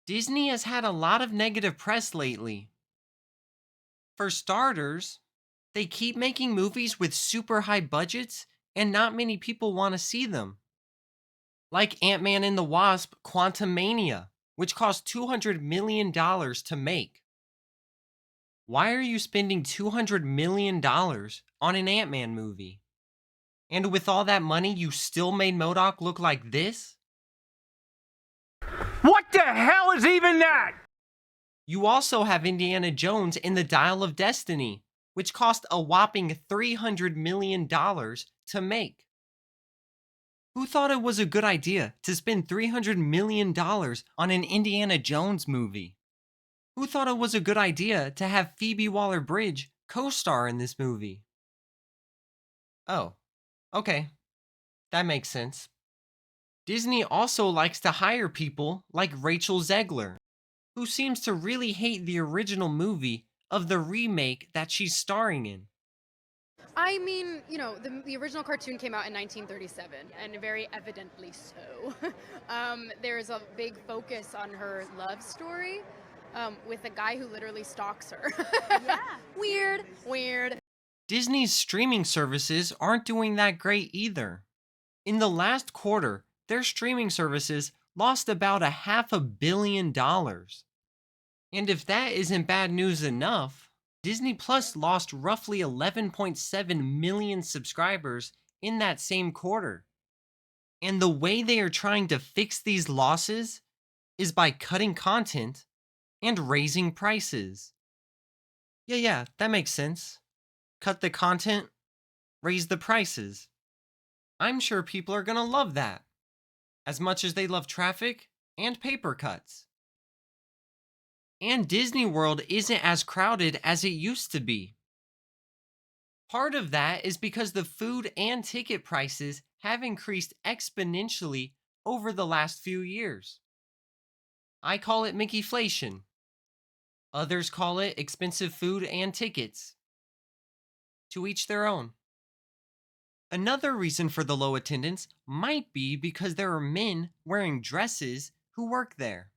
Disney has had a lot of negative press lately. For starters, they keep making movies with super high budgets and not many people want to see them. Like Ant-Man and the Wasp: Quantumania, which cost $200 million to make. Why are you spending $200 million on an Ant-Man movie? And with all that money, you still made MODOK look like this? What the hell is even that? You also have Indiana Jones and the Dial of Destiny, which cost a whopping $300 million to make. Who thought it was a good idea to spend $300 million on an Indiana Jones movie? Who thought it was a good idea to have Phoebe Waller Bridge co star in this movie? Oh, okay, that makes sense. Disney also likes to hire people like Rachel Zegler, who seems to really hate the original movie of the remake that she's starring in. I mean, the original cartoon came out in 1937, and very evidently so. There's a big focus on her love story with a guy who literally stalks her. Yeah. Weird, weird. Disney's streaming services aren't doing that great either. In the last quarter, their streaming services lost about a $500 million. And if that isn't bad news enough, Disney Plus lost roughly 11.7 million subscribers in that same quarter. And the way they are trying to fix these losses is by cutting content and raising prices. Yeah, that makes sense. Cut the content, raise the prices. I'm sure people are gonna love that, as much as they love traffic and paper cuts. And Disney World isn't as crowded as it used to be. Part of that is because the food and ticket prices have increased exponentially over the last few years. I call it Mickeyflation. Others call it expensive food and tickets. To each their own. Another reason for the low attendance might be because there are men wearing dresses who work there.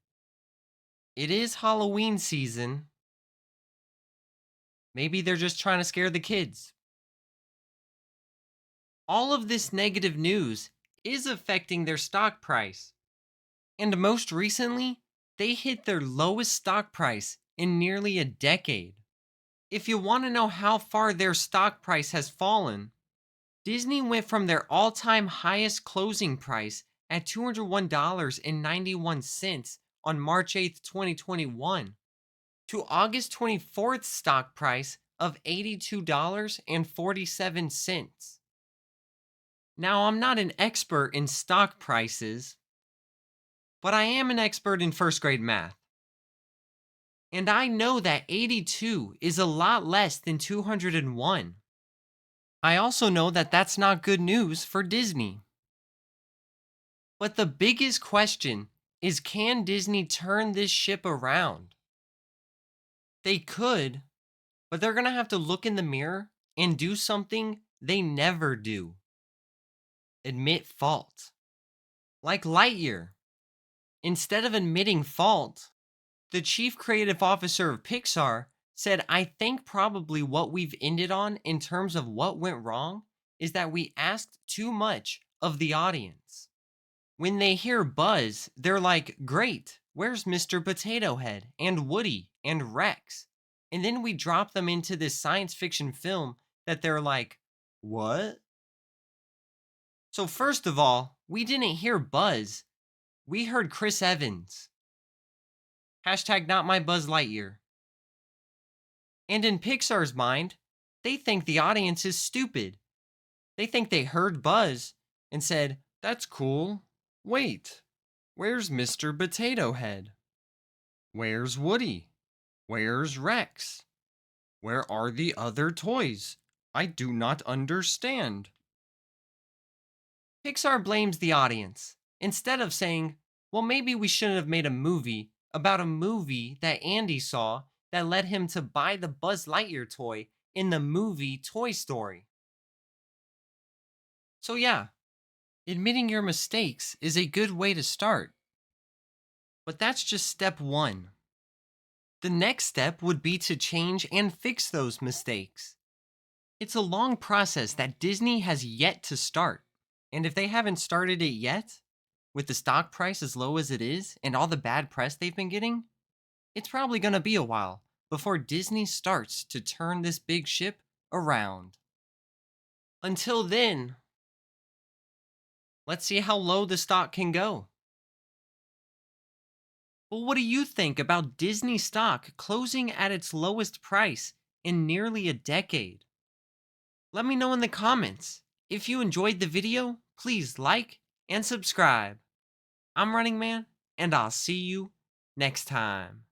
It is Halloween season. Maybe they're just trying to scare the kids. All of this negative news is affecting their stock price. And most recently, they hit their lowest stock price in nearly a decade. If you want to know how far their stock price has fallen, Disney went from their all time highest closing price at $201.91 on March 8th, 2021, to August 24th stock price of $82.47. Now, I'm not an expert in stock prices, but I am an expert in first grade math. And I know that 82 is a lot less than 201. I also know that that's not good news for Disney. But the biggest question is, can Disney turn this ship around? They could, but they're going to have to look in the mirror and do something they never do: admit fault. Like Lightyear. Instead of admitting fault, the chief creative officer of Pixar said, "I think probably what we've ended on in terms of what went wrong is that we asked too much of the audience." When they hear Buzz, they're like, "Great, where's Mr. Potato Head and Woody and Rex?" And then we drop them into this science fiction film that they're like, "What?" So, first of all, we didn't hear Buzz, we heard Chris Evans. Hashtag not my Buzz Lightyear. And in Pixar's mind, they think the audience is stupid. They think they heard Buzz and said, "That's cool. Wait, where's Mr. Potato Head? Where's Woody? Where's Rex? Where are the other toys? I do not understand." Pixar blames the audience instead of saying, "Well, maybe we shouldn't have made a movie about a movie that Andy saw that led him to buy the Buzz Lightyear toy in the movie Toy Story." So, yeah, admitting your mistakes is a good way to start. But that's just step one. The next step would be to change and fix those mistakes. It's a long process that Disney has yet to start. And if they haven't started it yet, with the stock price as low as it is and all the bad press they've been getting, it's probably going to be a while before Disney starts to turn this big ship around. Until then, let's see how low the stock can go. Well, what do you think about Disney stock closing at its lowest price in nearly a decade? Let me know in the comments. If you enjoyed the video, please like and subscribe. I'm Running Man, and I'll see you next time.